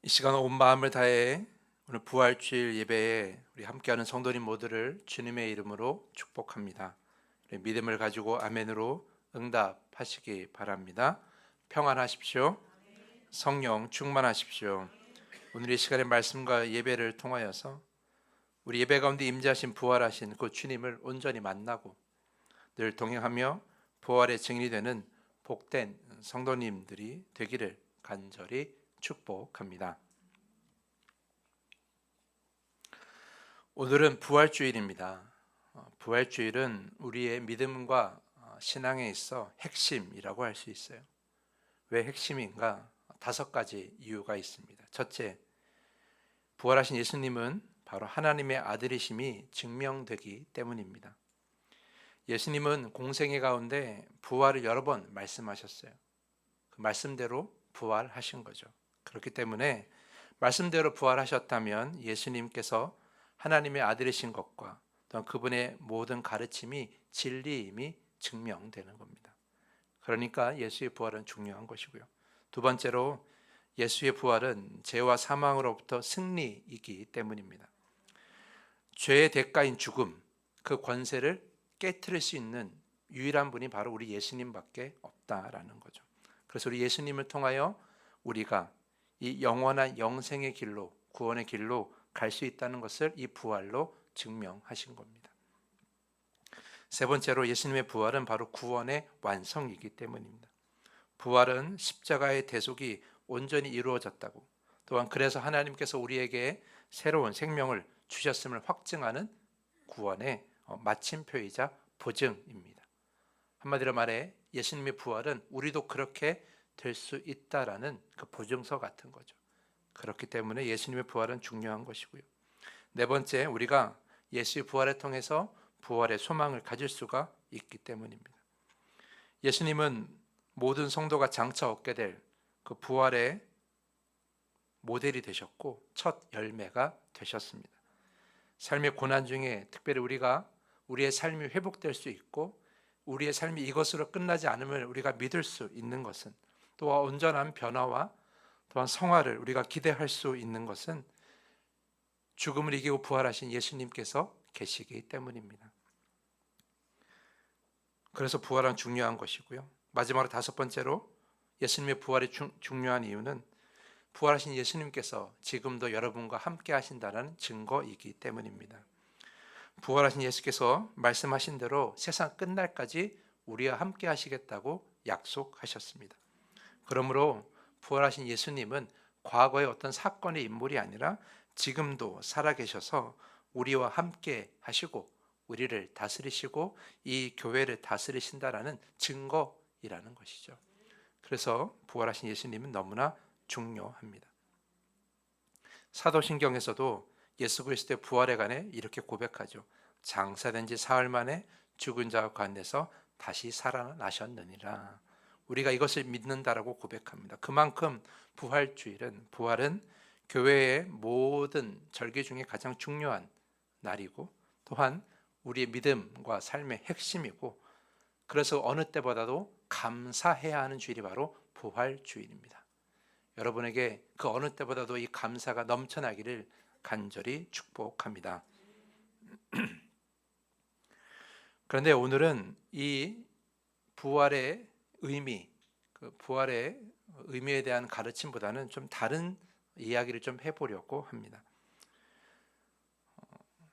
이 시간 온 마음을 다해 오늘 부활주일 예배에 우리 함께하는 성도님 모두를 주님의 이름으로 축복합니다. 우리 믿음을 가지고 아멘으로 응답하시기 바랍니다. 평안하십시오. 성령 충만하십시오. 오늘 이 시간의 말씀과 예배를 통하여서 우리 예배 가운데 임재하신 부활하신 그 주님을 온전히 만나고 늘 동행하며 부활의 증인이 되는 복된 성도님들이 되기를 간절히 축복합니다. 오늘은 부활주일입니다. 부활주일은 우리의 믿음과 신앙에 있어 핵심이라고 할 수 있어요. 왜 핵심인가? 5가지 이유가 있습니다. 첫째, 부활하신 예수님은 바로 하나님의 아들이심이 증명되기 때문입니다. 예수님은 공생애 가운데 부활을 여러 번 말씀하셨어요. 그 말씀대로 부활하신 거죠. 그렇기 때문에 말씀대로 부활하셨다면 예수님께서 하나님의 아들이신 것과 또한 그분의 모든 가르침이 진리임이 증명되는 겁니다. 그러니까 예수의 부활은 중요한 것이고요. 두 번째로 예수의 부활은 죄와 사망으로부터 승리이기 때문입니다. 죄의 대가인 죽음, 그 권세를 깨트릴 수 있는 유일한 분이 바로 우리 예수님밖에 없다라는 거죠. 그래서 우리 예수님을 통하여 우리가 이 영원한 영생의 길로, 구원의 길로 갈 수 있다는 것을 이 부활로 증명하신 겁니다. 세 번째로 예수님의 부활은 바로 구원의 완성이기 때문입니다. 부활은 십자가의 대속이 온전히 이루어졌다고, 또한 그래서 하나님께서 우리에게 새로운 생명을 주셨음을 확증하는 구원의 마침표이자 보증입니다. 한마디로 말해 예수님의 부활은 우리도 그렇게 될 수 있다라는 그 보증서 같은 거죠. 그렇기 때문에 예수님의 부활은 중요한 것이고요. 네 번째, 우리가 예수의 부활을 통해서 부활의 소망을 가질 수가 있기 때문입니다. 예수님은 모든 성도가 장차 얻게 될 그 부활의 모델이 되셨고 첫 열매가 되셨습니다. 삶의 고난 중에 특별히 우리가 우리의 삶이 회복될 수 있고 우리의 삶이 이것으로 끝나지 않음을 우리가 믿을 수 있는 것은, 또한 온전한 변화와 또한 성화를 우리가 기대할 수 있는 것은 죽음을 이기고 부활하신 예수님께서 계시기 때문입니다. 그래서 부활은 중요한 것이고요. 마지막으로 5번째로 예수님의 부활이 중요한 이유는 부활하신 예수님께서 지금도 여러분과 함께 하신다는 증거이기 때문입니다. 부활하신 예수께서 말씀하신 대로 세상 끝날까지 우리와 함께 하시겠다고 약속하셨습니다. 그러므로 부활하신 예수님은 과거의 어떤 사건의 인물이 아니라 지금도 살아계셔서 우리와 함께 하시고 우리를 다스리시고 이 교회를 다스리신다라는 증거이라는 것이죠. 그래서 부활하신 예수님은 너무나 중요합니다. 사도신경에서도 예수 그리스도의 부활에 관해 이렇게 고백하죠. 장사된 지 사흘 만에 죽은 자 가운데서 다시 살아나셨느니라. 우리가 이것을 믿는다라고 고백합니다. 그만큼 부활은 교회의 모든 절기 중에 가장 중요한 날이고 또한 우리의 믿음과 삶의 핵심이고, 그래서 어느 때보다도 감사해야 하는 주일이 바로 부활주일입니다. 여러분에게 그 어느 때보다도 이 감사가 넘쳐나기를 간절히 축복합니다. 그런데 오늘은 이 부활의 그 부활의 의미에 대한 가르침보다는 좀 다른 이야기를 좀 해보려고 합니다.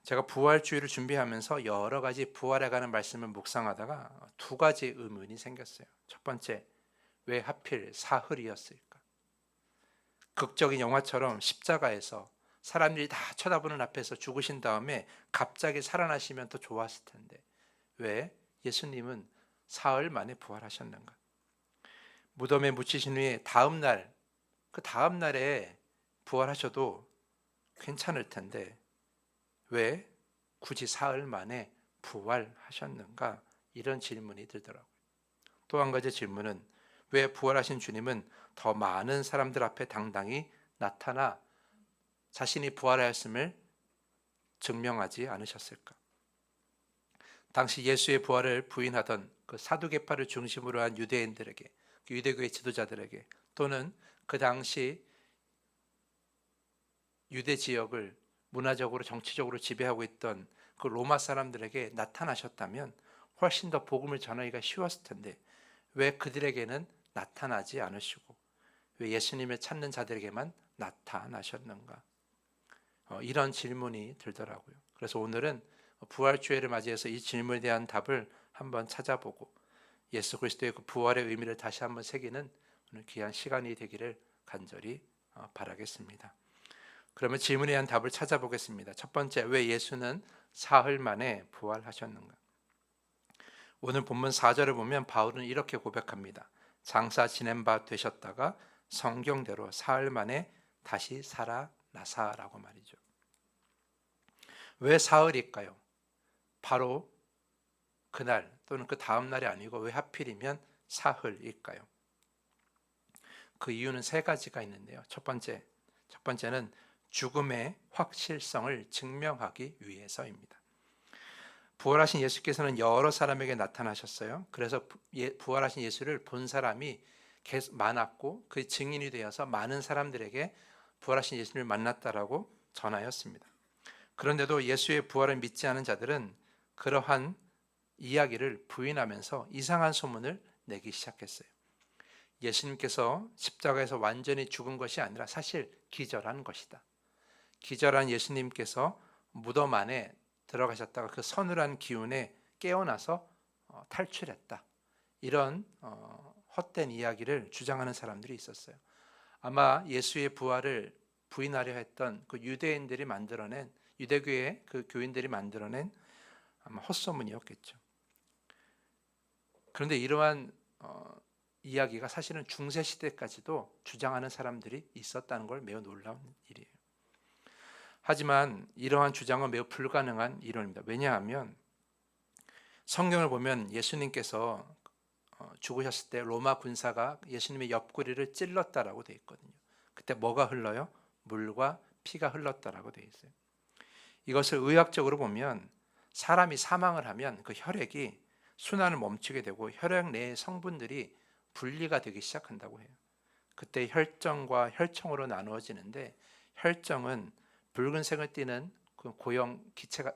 제가 부활주의를 준비하면서 여러 가지 부활에 관한 말씀을 묵상하다가 2가지 의문이 생겼어요. 첫 번째, 왜 하필 사흘이었을까? 극적인 영화처럼 십자가에서 사람들이 다 쳐다보는 앞에서 죽으신 다음에 갑자기 살아나시면 더 좋았을 텐데 왜 예수님은 사흘 만에 부활하셨는가? 무덤에 묻히신 후에 그 다음 날에 부활하셔도 괜찮을 텐데 왜 굳이 사흘 만에 부활하셨는가? 이런 질문이 들더라고요. 또 한 가지 질문은 왜 부활하신 주님은 더 많은 사람들 앞에 당당히 나타나 자신이 부활하였음을 증명하지 않으셨을까? 당시 예수의 부활을 부인하던 그 사두개파를 중심으로 한 유대인들에게, 유대교의 지도자들에게, 또는 그 당시 유대 지역을 문화적으로 정치적으로 지배하고 있던 그 로마 사람들에게 나타나셨다면 훨씬 더 복음을 전하기가 쉬웠을 텐데 왜 그들에게는 나타나지 않으시고 왜 예수님을 찾는 자들에게만 나타나셨는가? 이런 질문이 들더라고요. 그래서 오늘은 부활주의를 맞이해서 이 질문에 대한 답을 한번 찾아보고 예수 그리스도의 그 부활의 의미를 다시 한번 새기는 오늘 귀한 시간이 되기를 간절히 바라겠습니다. 그러면 질문에 대한 답을 찾아보겠습니다. 첫 번째, 왜 예수는 사흘 만에 부활하셨는가? 오늘 본문 4절을 보면 바울은 이렇게 고백합니다. 장사 지낸 바 되셨다가 성경대로 사흘 만에 다시 살아나사라고 말이죠. 왜 사흘일까요? 바로 그날 또는 그 다음 날이 아니고 왜 하필이면 사흘일까요? 그 이유는 세 가지가 있는데요. 첫 번째는 죽음의 확실성을 증명하기 위해서입니다. 부활하신 예수께서는 여러 사람에게 나타나셨어요. 그래서 부활하신 예수를 본 사람이 계속 많았고 그 증인이 되어서 많은 사람들에게 부활하신 예수를 만났다라고 전하였습니다. 그런데도 예수의 부활을 믿지 않은 자들은 그러한 이야기를 부인하면서 이상한 소문을 내기 시작했어요. 예수님께서 십자가에서 완전히 죽은 것이 아니라 사실 기절한 것이다. 기절한 예수님께서 무덤 안에 들어가셨다가 그 서늘한 기운에 깨어나서 탈출했다. 이런 헛된 이야기를 주장하는 사람들이 있었어요. 아마 예수의 부활을 부인하려 했던 그 유대인들이 만들어낸 유대교의 그 교인들이 만들어낸 아마 헛소문이었겠죠. 그런데 이러한 이야기가 사실은 중세 시대까지도 주장하는 사람들이 있었다는 걸 매우 놀라운 일이에요. 하지만 이러한 주장은 매우 불가능한 이론입니다. 왜냐하면 성경을 보면 예수님께서 죽으셨을 때 로마 군사가 예수님의 옆구리를 찔렀다라고 되어 있거든요. 그때 뭐가 흘러요? 물과 피가 흘렀다라고 되어 있어요. 이것을 의학적으로 보면 사람이 사망을 하면 그 혈액이 순환을 멈추게 되고 혈액 내의 성분들이 분리가 되기 시작한다고 해요. 그때 혈정과 혈청으로 나누어지는데 �혈�정은 붉은색을 띠는 그 고형 기체가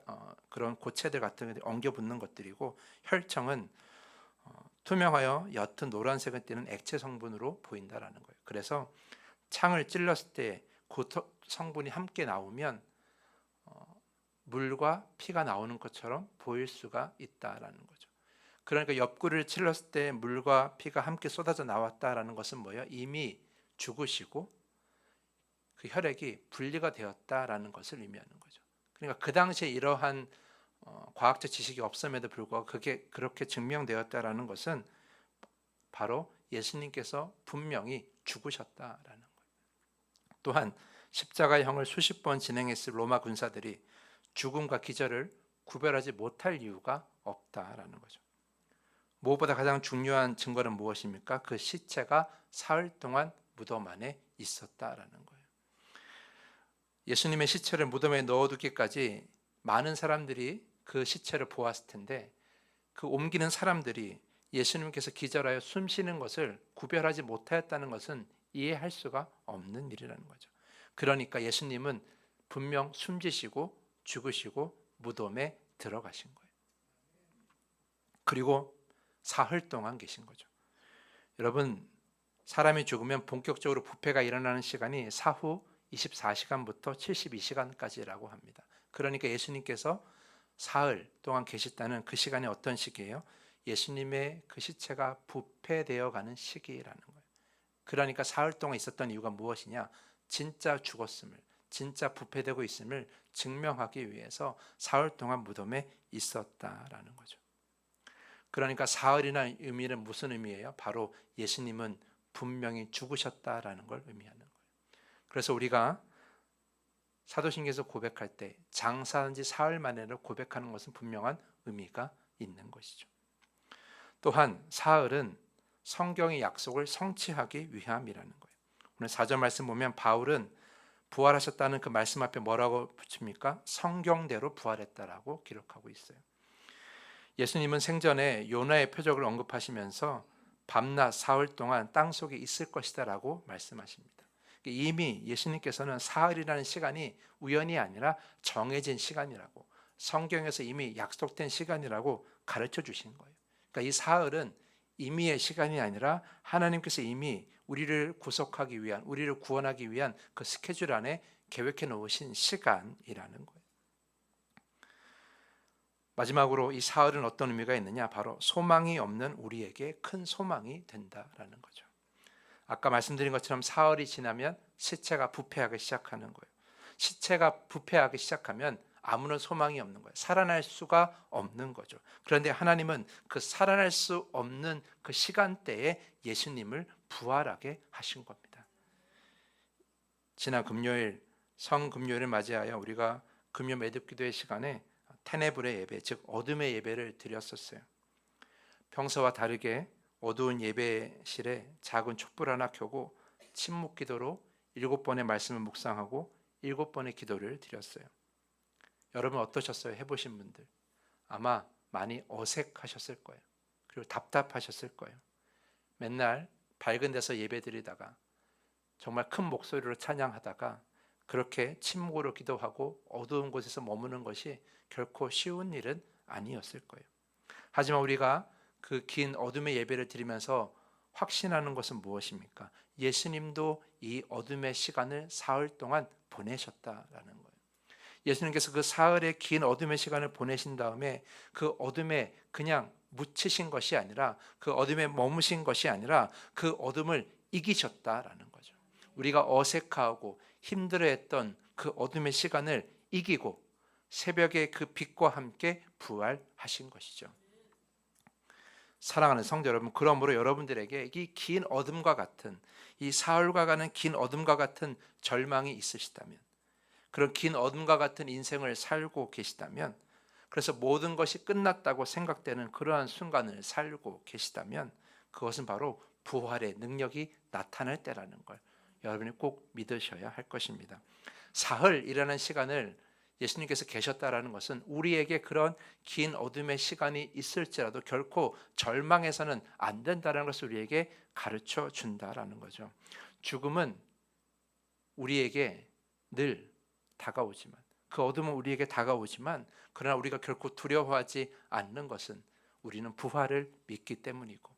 그런 고체들 같은 게 엉겨 붙는 것들이고 혈청은 투명하여 옅은 노란색을 띠는 액체 성분으로 보인다라는 거예요. 그래서 창을 찔렀을 때 그 성분이 함께 나오면 물과 피가 나오는 것처럼 보일 수가 있다라는 거죠. 그러니까 옆구리를 찔렀을 때 물과 피가 함께 쏟아져 나왔다라는 것은 뭐예요? 이미 죽으시고 그 혈액이 분리가 되었다라는 것을 의미하는 거죠. 그러니까 그 당시에 이러한 과학적 지식이 없음에도 불구하고 그게 그렇게 증명되었다라는 것은 바로 예수님께서 분명히 죽으셨다라는 거예요. 또한 십자가형을 수십 번 진행했을 로마 군사들이 죽음과 기절을 구별하지 못할 이유가 없다라는 거죠. 무엇보다 가장 중요한 증거는 무엇입니까? 그 시체가 사흘 동안 무덤 안에 있었다라는 거예요. 예수님의 시체를 무덤에 넣어두기까지 많은 사람들이 그 시체를 보았을 텐데 그 옮기는 사람들이 예수님께서 기절하여 숨 쉬는 것을 구별하지 못하였다는 것은 이해할 수가 없는 일이라는 거죠. 그러니까 예수님은 분명 숨지시고 죽으시고 무덤에 들어가신 거예요. 그리고 사흘 동안 계신 거죠. 여러분, 사람이 죽으면 본격적으로 부패가 일어나는 시간이 사후 24시간부터 72시간까지라고 합니다. 그러니까 예수님께서 사흘 동안 계셨다는 그 시간이 어떤 시기예요? 예수님의 그 시체가 부패되어 가는 시기라는 거예요. 그러니까 사흘 동안 있었던 이유가 무엇이냐? 진짜 죽었음을, 진짜 부패되고 있음을 증명하기 위해서 사흘 동안 무덤에 있었다라는 거죠. 그러니까 사흘이라는 의미는 무슨 의미예요? 바로 예수님은 분명히 죽으셨다라는 걸 의미하는 거예요. 그래서 우리가 사도신경에서 고백할 때 장사한 지 사흘 만에를 고백하는 것은 분명한 의미가 있는 것이죠. 또한 사흘은 성경의 약속을 성취하기 위함이라는 거예요. 오늘 4절 말씀 보면 바울은 부활하셨다는 그 말씀 앞에 뭐라고 붙입니까? 성경대로 부활했다라고 기록하고 있어요. 예수님은 생전에 요나의 표적을 언급하시면서 밤낮 사흘 동안 땅속에 있을 것이다라고 말씀하십니다. 이미 예수님께서는 사흘이라는 시간이 우연이 아니라 정해진 시간이라고, 성경에서 이미 약속된 시간이라고 가르쳐 주신 거예요. 그러니까 이 사흘은 임의의 시간이 아니라 하나님께서 이미 우리를 구속하기 위한, 우리를 구원하기 위한 그 스케줄 안에 계획해 놓으신 시간이라는 거예요. 마지막으로 이 사흘은 어떤 의미가 있느냐? 바로 소망이 없는 우리에게 큰 소망이 된다라는 거죠. 아까 말씀드린 것처럼 사흘이 지나면 시체가 부패하기 시작하는 거예요. 시체가 부패하기 시작하면 아무런 소망이 없는 거예요. 살아날 수가 없는 거죠. 그런데 하나님은 그 살아날 수 없는 그 시간대에 예수님을 부활하게 하신 겁니다. 지난 금요일 성금요일을 맞이하여 우리가 금요 매듭기도의 시간에 테네브레 예배, 즉 어둠의 예배를 드렸었어요. 평소와 다르게 어두운 예배실에 작은 촛불 하나 켜고 침묵 기도로 7번의 말씀을 묵상하고 7번의 기도를 드렸어요. 여러분 어떠셨어요? 해보신 분들 아마 많이 어색하셨을 거예요. 그리고 답답하셨을 거예요. 맨날 밝은 데서 예배 드리다가 정말 큰 목소리로 찬양하다가 그렇게 침묵으로 기도하고 어두운 곳에서 머무는 것이 결코 쉬운 일은 아니었을 거예요. 하지만 우리가 그 긴 어둠의 예배를 드리면서 확신하는 것은 무엇입니까? 예수님도 이 어둠의 시간을 사흘 동안 보내셨다라는 거예요. 예수님께서 그 사흘의 긴 어둠의 시간을 보내신 다음에 그 어둠에 그냥 묻히신 것이 아니라, 그 어둠에 머무신 것이 아니라 그 어둠을 이기셨다라는 거죠. 우리가 어색하고 힘들어했던 그 어둠의 시간을 이기고 새벽에 그 빛과 함께 부활하신 것이죠. 사랑하는 성도 여러분, 그러므로 여러분들에게 이 긴 어둠과 같은, 이 사흘과 가는 긴 어둠과 같은 절망이 있으시다면, 그런 긴 어둠과 같은 인생을 살고 계시다면, 그래서 모든 것이 끝났다고 생각되는 그러한 순간을 살고 계시다면 그것은 바로 부활의 능력이 나타날 때라는 걸 여러분이 꼭 믿으셔야 할 것입니다. 사흘이라는 시간을 예수님께서 계셨다라는 것은 우리에게 그런 긴 어둠의 시간이 있을지라도 결코 절망해서는 안 된다는 것을 우리에게 가르쳐 준다라는 거죠. 죽음은 우리에게 늘 다가오지만, 그 어둠은 우리에게 다가오지만, 그러나 우리가 결코 두려워하지 않는 것은 우리는 부활을 믿기 때문이고,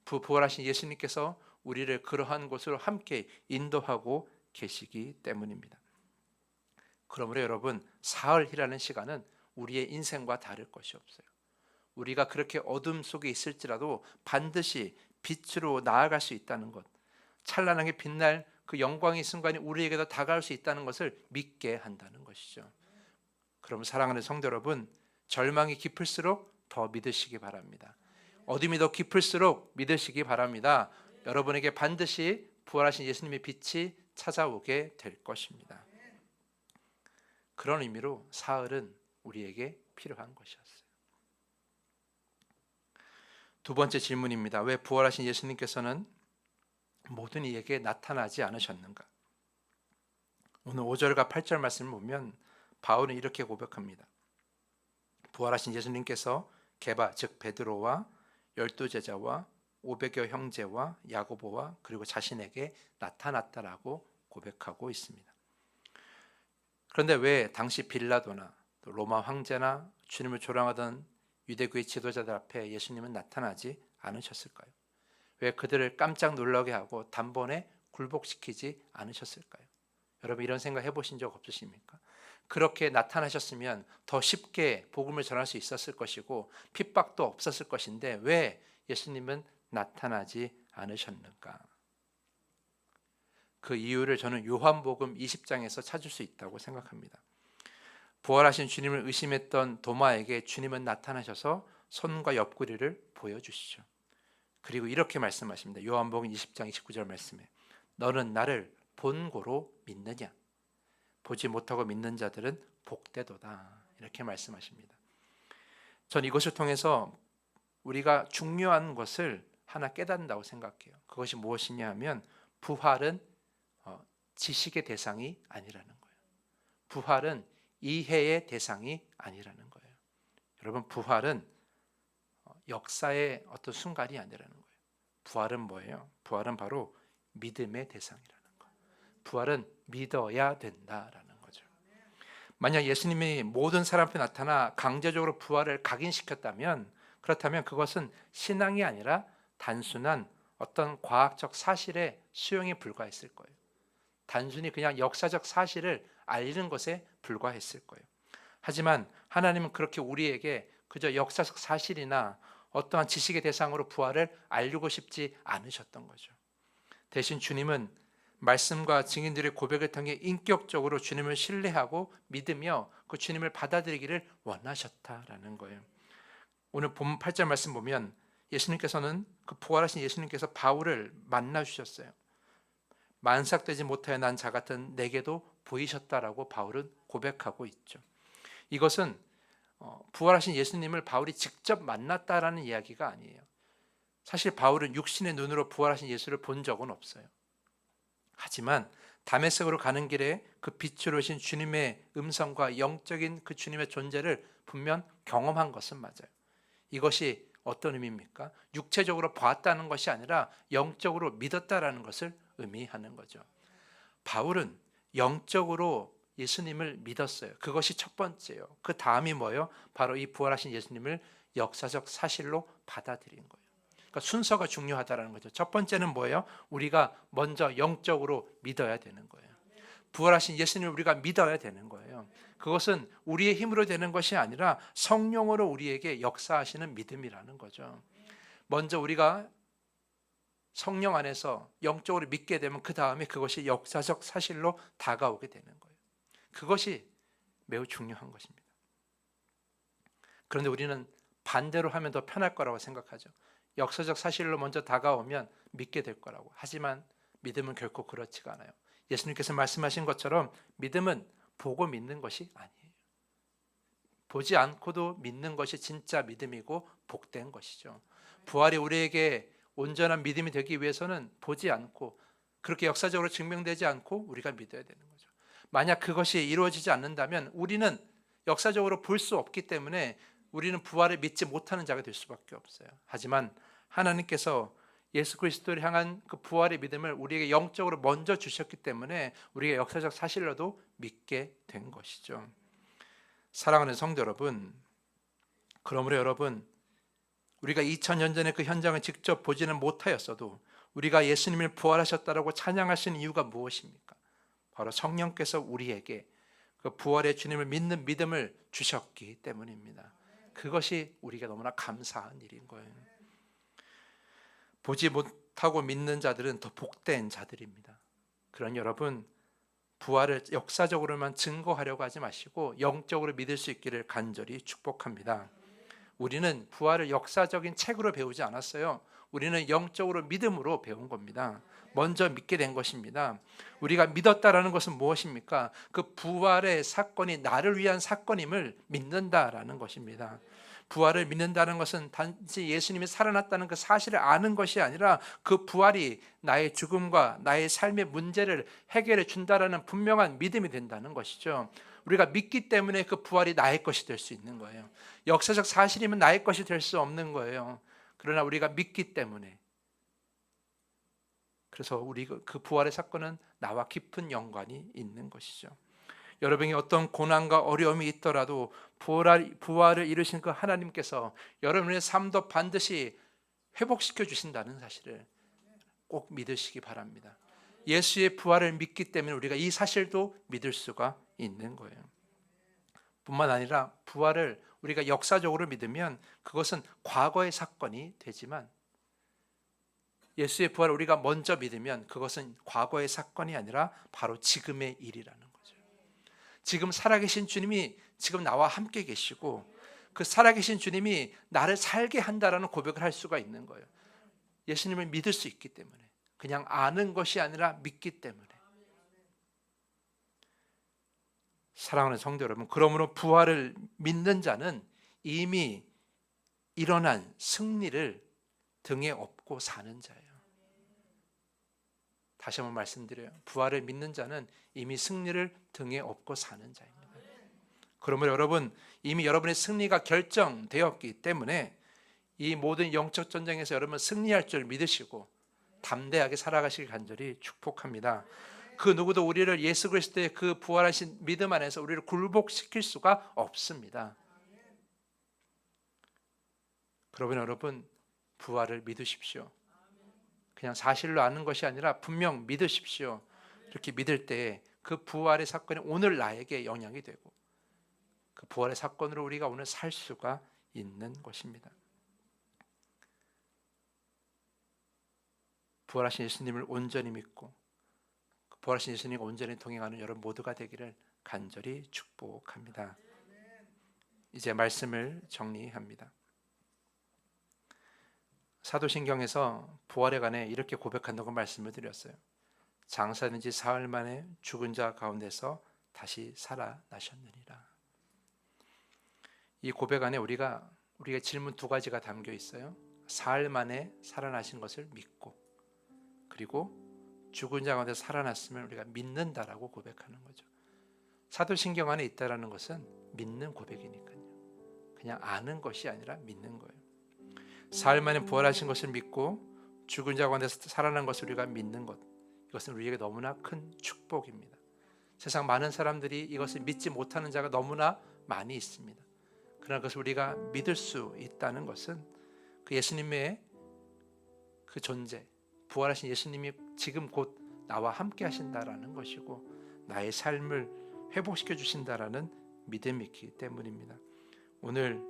부활하신 예수님께서 우리를 그러한 곳으로 함께 인도하고 계시기 때문입니다. 그러므로 여러분, 사흘이라는 시간은 우리의 인생과 다를 것이 없어요. 우리가 그렇게 어둠 속에 있을지라도 반드시 빛으로 나아갈 수 있다는 것, 찬란하게 빛날 그 영광의 순간이 우리에게도 다가올 수 있다는 것을 믿게 한다는 것이죠. 그럼 사랑하는 성도 여러분, 절망이 깊을수록 더 믿으시기 바랍니다. 어둠이 더 깊을수록 믿으시기 바랍니다. 여러분에게 반드시 부활하신 예수님의 빛이 찾아오게 될 것입니다. 그런 의미로 사흘은 우리에게 필요한 것이었어요. 두 번째 질문입니다. 왜 부활하신 예수님께서는 모든 이에게 나타나지 않으셨는가? 오늘 5절과 8절 말씀을 보면 바울은 이렇게 고백합니다. 부활하신 예수님께서 게바 즉 베드로와 12제자와 500여 형제와 야고보와 그리고 자신에게 나타났다라고 고백하고 있습니다. 그런데 왜 당시 빌라도나 또 로마 황제나 주님을 조롱하던 유대교의 지도자들 앞에 예수님은 나타나지 않으셨을까요? 왜 그들을 깜짝 놀라게 하고 단번에 굴복시키지 않으셨을까요? 여러분 이런 생각 해보신 적 없으십니까? 그렇게 나타나셨으면 더 쉽게 복음을 전할 수 있었을 것이고 핍박도 없었을 것인데 왜 예수님은 나타나지 않으셨는가? 그 이유를 저는 요한복음 20장에서 찾을 수 있다고 생각합니다. 부활하신 주님을 의심했던 도마에게 주님은 나타나셔서 손과 옆구리를 보여주시죠. 그리고 이렇게 말씀하십니다. 요한복음 20장 29절 말씀에 너는 나를 본고로 믿느냐? 보지 못하고 믿는 자들은 복되도다. 이렇게 말씀하십니다. 전 이것을 통해서 우리가 중요한 것을 하나 깨닫는다고 생각해요. 그것이 무엇이냐 하면 부활은 지식의 대상이 아니라는 거예요. 부활은 이해의 대상이 아니라는 거예요. 여러분 부활은 역사의 어떤 순간이 아니라는 거예요. 부활은 뭐예요? 부활은 바로 믿음의 대상이라는 거예요. 부활은 믿어야 된다라는 거죠. 만약 예수님이 모든 사람 앞에 나타나 강제적으로 부활을 각인시켰다면, 그렇다면 그것은 신앙이 아니라 단순한 어떤 과학적 사실의 수용에 불과했을 거예요. 단순히 그냥 역사적 사실을 알리는 것에 불과했을 거예요. 하지만 하나님은 그렇게 우리에게 그저 역사적 사실이나 어떠한 지식의 대상으로 부활을 알리고 싶지 않으셨던 거죠. 대신 주님은 말씀과 증인들의 고백을 통해 인격적으로 주님을 신뢰하고 믿으며 그 주님을 받아들이기를 원하셨다라는 거예요. 오늘 본 8절 말씀 보면 예수님께서는, 그 부활하신 예수님께서 바울을 만나 주셨어요. 만삭되지 못하여 난 자 같은 내게도 보이셨다라고 바울은 고백하고 있죠. 이것은 부활하신 예수님을 바울이 직접 만났다라는 이야기가 아니에요. 사실 바울은 육신의 눈으로 부활하신 예수를 본 적은 없어요. 하지만 다메섹으로 가는 길에 그 빛으로 오신 주님의 음성과 영적인 그 주님의 존재를 분명 경험한 것은 맞아요. 이것이 어떤 의미입니까? 육체적으로 봤다는 것이 아니라 영적으로 믿었다라는 것을 의미하는 거죠. 바울은 영적으로 예수님을 믿었어요. 그것이 첫 번째예요. 그 다음이 뭐예요? 바로 이 부활하신 예수님을 역사적 사실로 받아들인 거예요. 그러니까 순서가 중요하다는 거죠. 첫 번째는 뭐예요? 우리가 먼저 영적으로 믿어야 되는 거예요. 부활하신 예수님을 우리가 믿어야 되는 거예요. 그것은 우리의 힘으로 되는 것이 아니라 성령으로 우리에게 역사하시는 믿음이라는 거죠. 먼저 우리가 성령 안에서 영적으로 믿게 되면 그 다음에 그것이 역사적 사실로 다가오게 되는 거예요. 그것이 매우 중요한 것입니다. 그런데 우리는 반대로 하면 더 편할 거라고 생각하죠. 역사적 사실로 먼저 다가오면 믿게 될 거라고. 하지만 믿음은 결코 그렇지가 않아요. 예수님께서 말씀하신 것처럼 믿음은 보고 믿는 것이 아니에요. 보지 않고도 믿는 것이 진짜 믿음이고 복된 것이죠. 부활이 우리에게 온전한 믿음이 되기 위해서는 보지 않고, 그렇게 역사적으로 증명되지 않고 우리가 믿어야 되는 거죠. 만약 그것이 이루어지지 않는다면 우리는 역사적으로 볼 수 없기 때문에 우리는 부활을 믿지 못하는 자가 될 수밖에 없어요. 하지만 하나님께서 예수 그리스도를 향한 그 부활의 믿음을 우리에게 영적으로 먼저 주셨기 때문에 우리가 역사적 사실로도 믿게 된 것이죠. 사랑하는 성도 여러분, 그러므로 여러분, 우리가 2000년 전에 그 현장을 직접 보지는 못하였어도 우리가 예수님을 부활하셨다라고 찬양할 수 있는 이유가 무엇입니까? 바로 성령께서 우리에게 그 부활의 주님을 믿는 믿음을 주셨기 때문입니다. 그것이 우리가 너무나 감사한 일인 거예요. 보지 못하고 믿는 자들은 더 복된 자들입니다. 그런 여러분, 부활을 역사적으로만 증거하려고 하지 마시고 영적으로 믿을 수 있기를 간절히 축복합니다. 우리는 부활을 역사적인 책으로 배우지 않았어요. 우리는 영적으로 믿음으로 배운 겁니다. 먼저 믿게 된 것입니다. 우리가 믿었다라는 것은 무엇입니까? 그 부활의 사건이 나를 위한 사건임을 믿는다라는 것입니다. 부활을 믿는다는 것은 단지 예수님이 살아났다는 그 사실을 아는 것이 아니라 그 부활이 나의 죽음과 나의 삶의 문제를 해결해 준다라는 분명한 믿음이 된다는 것이죠. 우리가 믿기 때문에 그 부활이 나의 것이 될 수 있는 거예요. 역사적 사실이면 나의 것이 될 수 없는 거예요. 그러나 우리가 믿기 때문에, 그래서 우리 그 부활의 사건은 나와 깊은 연관이 있는 것이죠. 여러분이 어떤 고난과 어려움이 있더라도 부활을 이루신 그 하나님께서 여러분의 삶도 반드시 회복시켜 주신다는 사실을 꼭 믿으시기 바랍니다. 예수의 부활을 믿기 때문에 우리가 이 사실도 믿을 수가 있는 거예요. 뿐만 아니라 부활을 우리가 역사적으로 믿으면 그것은 과거의 사건이 되지만, 예수의 부활을 우리가 먼저 믿으면 그것은 과거의 사건이 아니라 바로 지금의 일이라는 거죠. 지금 살아계신 주님이 지금 나와 함께 계시고 그 살아계신 주님이 나를 살게 한다라는 고백을 할 수가 있는 거예요. 예수님을 믿을 수 있기 때문에, 그냥 아는 것이 아니라 믿기 때문에. 사랑하는 성도 여러분, 그러므로 부활을 믿는 자는 이미 일어난 승리를 등에 업고 사는 자예요. 다시 한번 말씀드려요. 부활을 믿는 자는 이미 승리를 등에 업고 사는 자입니다. 그러므로 여러분, 이미 여러분의 승리가 결정되었기 때문에 이 모든 영적 전쟁에서 여러분 승리할 줄 믿으시고 담대하게 살아가시길 간절히 축복합니다. 그 누구도 우리를 예수 그리스도의 그 부활하신 믿음 안에서 우리를 굴복시킬 수가 없습니다. 그러면 여러분, 부활을 믿으십시오. 그냥 사실로 아는 것이 아니라 분명 믿으십시오. 이렇게 믿을 때 그 부활의 사건이 오늘 나에게 영향이 되고 그 부활의 사건으로 우리가 오늘 살 수가 있는 것입니다. 부활하신 예수님을 온전히 믿고 부활하신 예수님과 온전히 동행하는 여러분 모두가 되기를 간절히 축복합니다. 이제 말씀을 정리합니다. 사도신경에서 부활에 관해 이렇게 고백한다고 말씀을 드렸어요. 장사된 지 사흘 만에 죽은 자 가운데서 다시 살아나셨느니라. 이 고백 안에 우리가 질문 두 가지가 담겨 있어요. 사흘 만에 살아나신 것을 믿고, 그리고 죽은 자 가운데 살아났으면 우리가 믿는다라고 고백하는 거죠. 사도신경 안에 있다라는 것은 믿는 고백이니까요. 그냥 아는 것이 아니라 믿는 거예요. 사흘 만에 부활하신 것을 믿고 죽은 자 가운데 살아난 것을 우리가 믿는 것, 이것은 우리에게 너무나 큰 축복입니다. 세상 많은 사람들이 이것을 믿지 못하는 자가 너무나 많이 있습니다. 그러나 그것을 우리가 믿을 수 있다는 것은 그 예수님의 그 존재, 부활하신 예수님이 지금 곧 나와 함께 하신다라는 것이고 나의 삶을 회복시켜 주신다라는 믿음이 있기 때문입니다. 오늘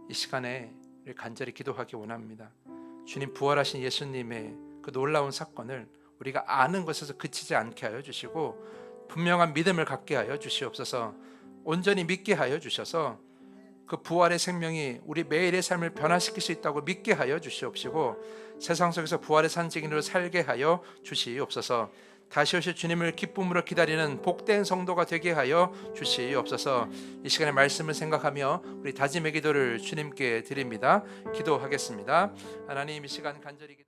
이 시간에 간절히 기도하기 원합니다. 주님, 부활하신 예수님의 그 놀라운 사건을 우리가 아는 것에서 그치지 않게 하여 주시고 분명한 믿음을 갖게 하여 주시옵소서. 온전히 믿게 하여 주셔서 그 부활의 생명이 우리 매일의 삶을 변화시킬 수 있다고 믿게 하여 주시옵시고 세상 속에서 부활의 산증인으로 살게 하여 주시옵소서. 다시 오실 주님을 기쁨으로 기다리는 복된 성도가 되게 하여 주시옵소서. 이 시간에 말씀을 생각하며 우리 다짐의 기도를 주님께 드립니다. 기도하겠습니다. 하나님, 이 시간 간절히